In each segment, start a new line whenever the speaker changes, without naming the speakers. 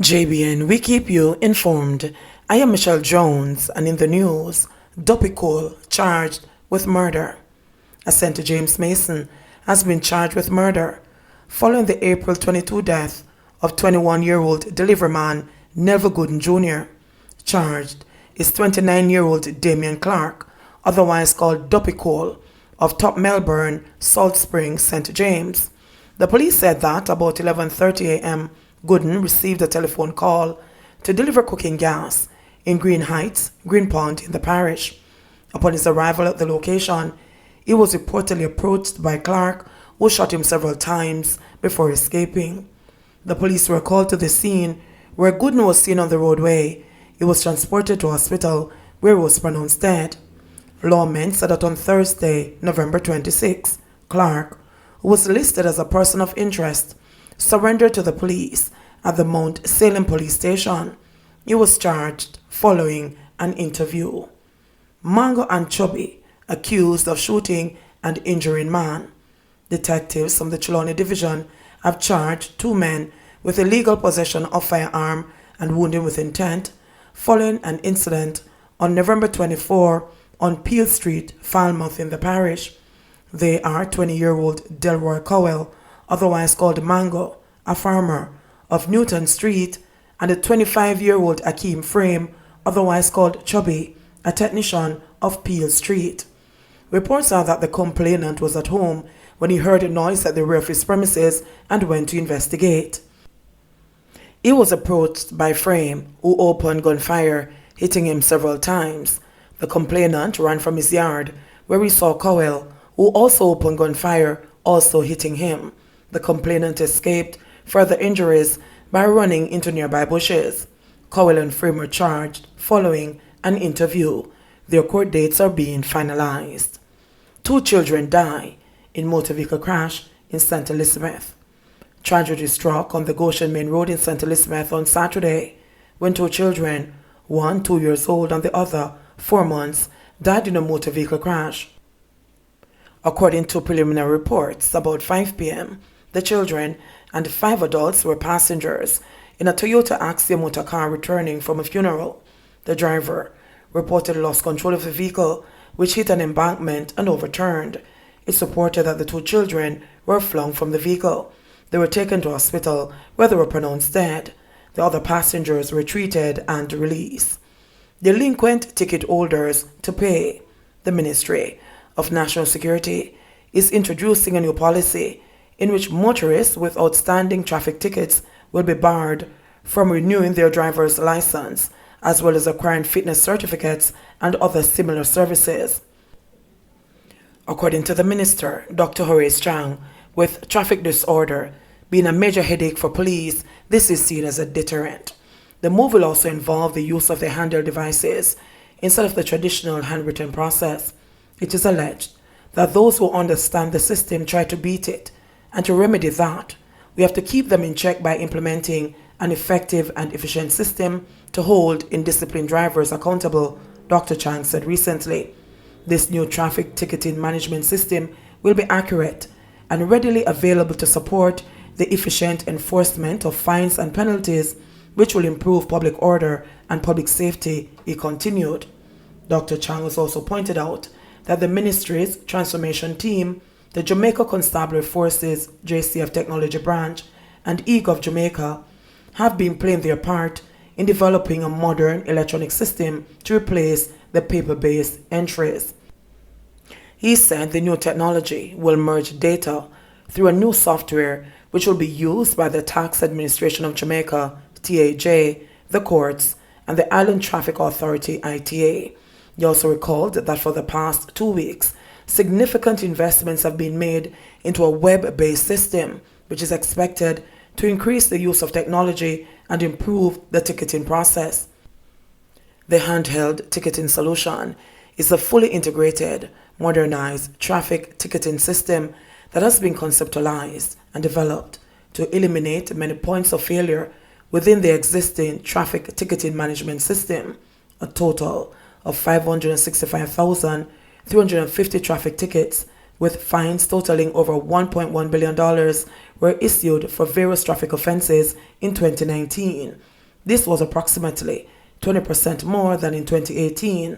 JBN, we keep you informed. I am Michelle Jones, and in the news, Duppy Cole charged with murder. Ascent James Mason has been charged with murder following the April 22 death of 21-year-old delivery man Neville Gooden Jr. Charged is 29-year-old Damien Clark, otherwise called Duppy Cole, of Top Melbourne, Salt Springs, St. James. The police said that about 11:30 a.m., Gooden received a telephone call to deliver cooking gas in Green Heights, Greenpoint in the parish. Upon his arrival at the location, he was reportedly approached by Clark, who shot him several times before escaping. The police were called to the scene where Gooden was seen on the roadway. He was transported to hospital where he was pronounced dead. Lawmen said that on Thursday, November 26, Clark, who was listed as a person of interest, surrendered to the police at the Mount Salem police station. He was charged following an interview. Mango and Chubby, accused of shooting and injuring man. Detectives from the Trelawney Division have charged two men with illegal possession of firearm and wounding with intent following an incident on November 24 on Peel Street, Falmouth in the parish. They are 20-year-old Delroy Cowell, otherwise called Mango, a farmer of Newton Street, and a 25-year-old Akeem Frame, otherwise called Chubby, a technician of Peel Street. Reports are that the complainant was at home when he heard a noise at the rear of his premises and went to investigate. He was approached by Frame, who opened gunfire, hitting him several times. The complainant ran from his yard, where he saw Cowell, who also opened gunfire, also hitting him. The complainant escaped further injuries by running into nearby bushes. Cowell and Frame were charged following an interview. Their court dates are being finalized. Two children die in motor vehicle crash in St. Elizabeth. Tragedy struck on the Goshen Main Road in St. Elizabeth on Saturday when two children, one 2 years old and the other 4 months, died in a motor vehicle crash. According to preliminary reports, about 5 p.m., the children and 5 adults were passengers in a Toyota Axia motor car returning from a funeral. The driver reportedly lost control of the vehicle, which hit an embankment and overturned. It's reported that the two children were flung from the vehicle. They were taken to hospital where they were pronounced dead. The other passengers were treated and released. Delinquent ticket holders to pay. The Ministry of National Security is introducing a new policy in which motorists with outstanding traffic tickets will be barred from renewing their driver's license, as well as acquiring fitness certificates and other similar services. According to the minister, Dr. Horace Chang, with traffic disorder being a major headache for police, this is seen as a deterrent. The move will also involve the use of the handheld devices instead of the traditional handwritten process. It is alleged that those who understand the system try to beat it, and to remedy that, we have to keep them in check by implementing an effective and efficient system to hold indisciplined drivers accountable, Dr. Chang said recently. This new traffic ticketing management system will be accurate and readily available to support the efficient enforcement of fines and penalties, which will improve public order and public safety, he continued. Dr. Chang has also pointed out that the ministry's transformation team, the Jamaica Constabulary Forces JCF Technology Branch, and eGov Jamaica have been playing their part in developing a modern electronic system to replace the paper-based entries. He said the new technology will merge data through a new software which will be used by the Tax Administration of Jamaica, TAJ, the courts, and the Island Traffic Authority, ITA. He also recalled that for the past 2 weeks, significant investments have been made into a web-based system, which is expected to increase the use of technology and improve the ticketing process. The handheld ticketing solution is a fully integrated, modernized traffic ticketing system that has been conceptualized and developed to eliminate many points of failure within the existing traffic ticketing management system. A total of 565,350 traffic tickets with fines totaling over $1.1 billion were issued for various traffic offenses in 2019. This was approximately 20% more than in 2018.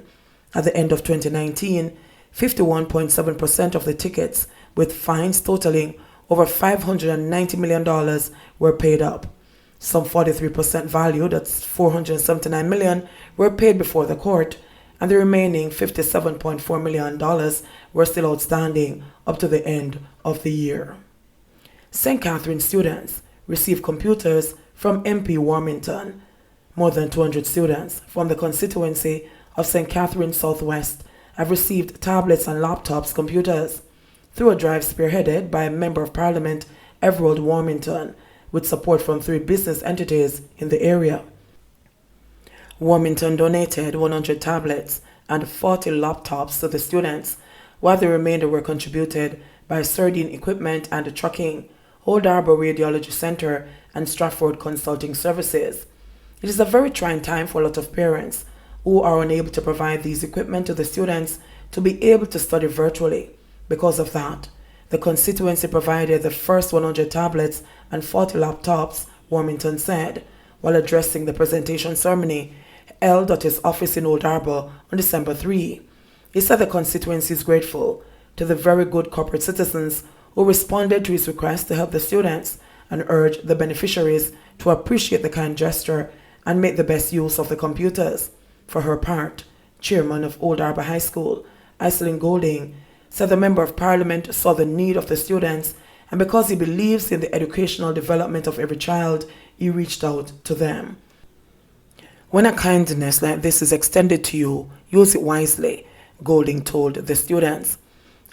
At the end of 2019, 51.7% of the tickets with fines totaling over $590 million were paid up. Some 43% value, that's $479 million, were paid before the court, and the remaining $57.4 million were still outstanding up to the end of the year. St. Catherine students received computers from MP Warmington. More than 200 students from the constituency of St. Catherine Southwest have received tablets and laptops computers through a drive spearheaded by Member of Parliament Everald Warmington, with support from 3 business entities in the area. Warmington donated 100 tablets and 40 laptops to the students, while the remainder were contributed by Sardine Equipment and Trucking, Old Harbour Radiology Center, and Stratford Consulting Services. It is a very trying time for a lot of parents who are unable to provide these equipment to the students to be able to study virtually. Because of that, the constituency provided the first 100 tablets and 40 laptops, Warmington said, while addressing the presentation ceremony held at his office in Old Harbour on December 3. He said the constituency is grateful to the very good corporate citizens who responded to his request to help the students, and urged the beneficiaries to appreciate the kind gesture and make the best use of the computers. For her part, Chairman of Old Harbour High School, Iselin Golding, said the Member of Parliament saw the need of the students, and because he believes in the educational development of every child, he reached out to them. When a kindness like this is extended to you, use it wisely, Golding told the students.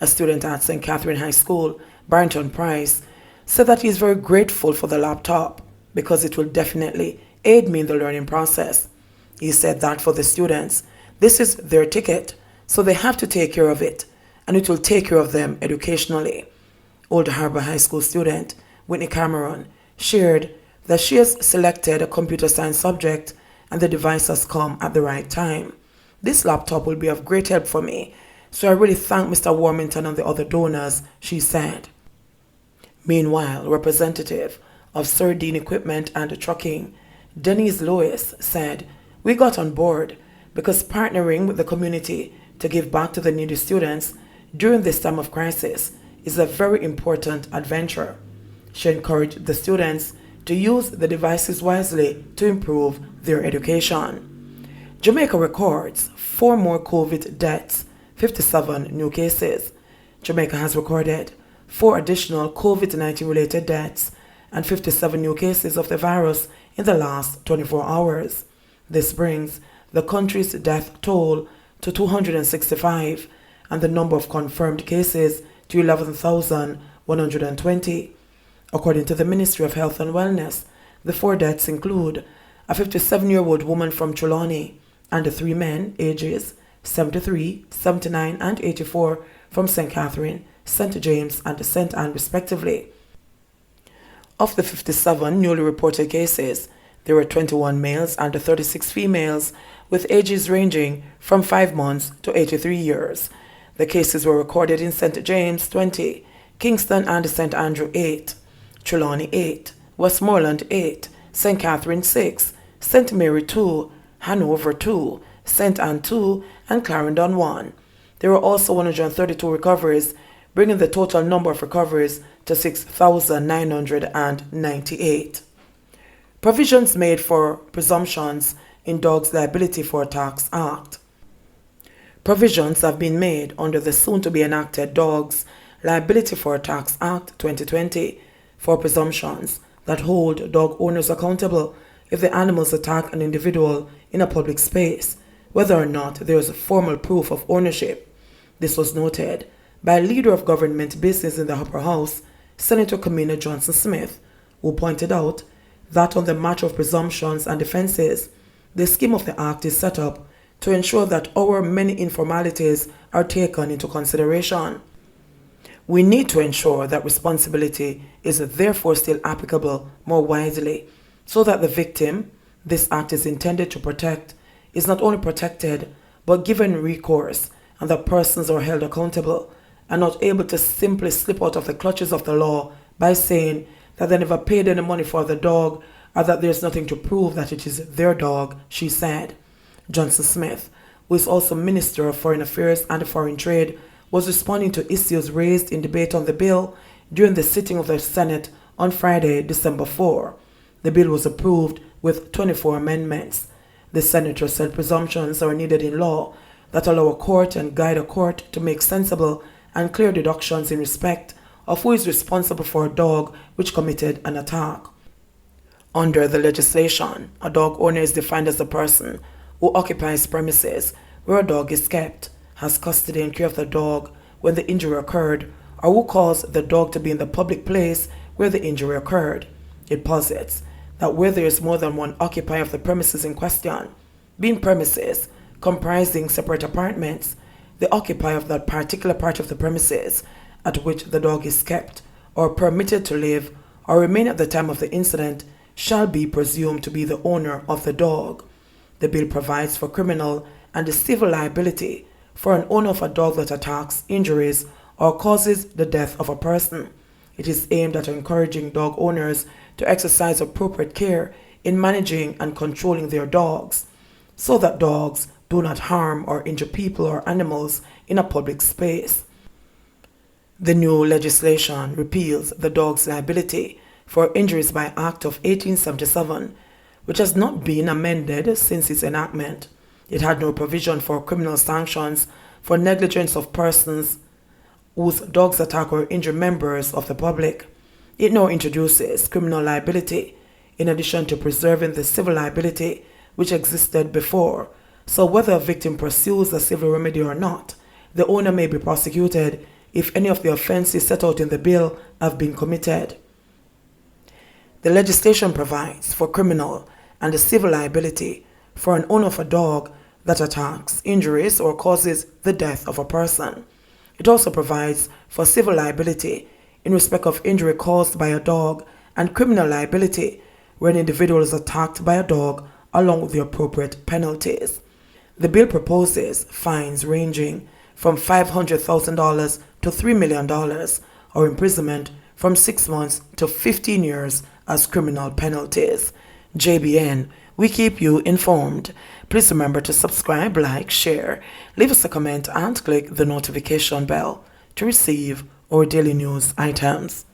A student at St. Catherine High School, Barrington Price, said that he is very grateful for the laptop because it will definitely aid me in the learning process. He said that for the students, this is their ticket, so they have to take care of it, and it will take care of them educationally. Old Harbour High School student Whitney Cameron shared that she has selected a computer science subject and the device has come at the right time. This laptop will be of great help for me, so I really thank Mr. Warmington and the other donors, she said. Meanwhile, representative of Sardine Equipment and Trucking, Denise Lewis, said, "We got on board because partnering with the community to give back to the needy students during this time of crisis is a very important adventure." She encouraged the students to use the devices wisely to improve their education. Jamaica records 4 more COVID deaths, 57 new cases. Jamaica has recorded 4 additional COVID-19 related deaths and 57 new cases of the virus in the last 24 hours. This brings the country's death toll to 265 and the number of confirmed cases to 11,120. According to the Ministry of Health and Wellness, the 4 deaths include a 57-year-old woman from Trelawney and 3 men ages 73, 79 and 84 from St. Catherine, St. James and St. Anne respectively. Of the 57 newly reported cases, there were 21 males and 36 females with ages ranging from 5 months to 83 years. The cases were recorded in St. James 20, Kingston and St. Andrew 8, Trelawney 8, Westmoreland 8, St. Catherine 6, St. Mary 2, Hanover 2, St. Anne 2, and Clarendon 1. There were also 132 recoveries, bringing the total number of recoveries to 6,998. Provisions made for presumptions in Dogs Liability for Tax Act. Provisions have been made under the soon-to-be-enacted Dogs Liability for Tax Act 2020 for presumptions that hold dog owners accountable if the animals attack an individual in a public space, whether or not there is formal proof of ownership. This was noted by Leader of Government Business in the Upper House, Senator Kamina Johnson-Smith, who pointed out that on the matter of presumptions and defenses, the scheme of the Act is set up to ensure that our many informalities are taken into consideration. We need to ensure that responsibility is therefore still applicable more widely, so that the victim this Act is intended to protect is not only protected, but given recourse, and that persons are held accountable and not able to simply slip out of the clutches of the law by saying that they never paid any money for the dog or that there's nothing to prove that it is their dog, she said. Johnson Smith, who is also Minister of Foreign Affairs and Foreign Trade, was responding to issues raised in debate on the bill during the sitting of the Senate on Friday, December 4. The bill was approved with 24 amendments. The senator said presumptions are needed in law that allow a court and guide a court to make sensible and clear deductions in respect of who is responsible for a dog which committed an attack. Under the legislation, a dog owner is defined as a person who occupies premises where a dog is kept, has custody and care of the dog when the injury occurred, or who caused the dog to be in the public place where the injury occurred. It posits that where there is more than one occupier of the premises in question, being premises comprising separate apartments, the occupier of that particular part of the premises at which the dog is kept or permitted to live or remain at the time of the incident shall be presumed to be the owner of the dog. The bill provides for criminal and civil liability for an owner of a dog that attacks, injuries, or causes the death of a person. It is aimed at encouraging dog owners to exercise appropriate care in managing and controlling their dogs, so that dogs do not harm or injure people or animals in a public space. The new legislation repeals the Dog's Liability for Injuries by Act of 1877, which has not been amended since its enactment. It had no provision for criminal sanctions for negligence of persons whose dogs attack or injure members of the public. It now introduces criminal liability in addition to preserving the civil liability which existed before. So whether a victim pursues a civil remedy or not, the owner may be prosecuted if any of the offenses set out in the bill have been committed. The legislation provides for criminal and civil liability for an owner of a dog that attacks, injuries, or causes the death of a person. It also provides for civil liability in respect of injury caused by a dog and criminal liability where an individual is attacked by a dog along with the appropriate penalties. The bill proposes fines ranging from $500,000 to $3 million or imprisonment from 6 months to 15 years as criminal penalties. JBN, we keep you informed. Please remember to subscribe, like, share, leave us a comment and click the notification bell to receive our daily news items.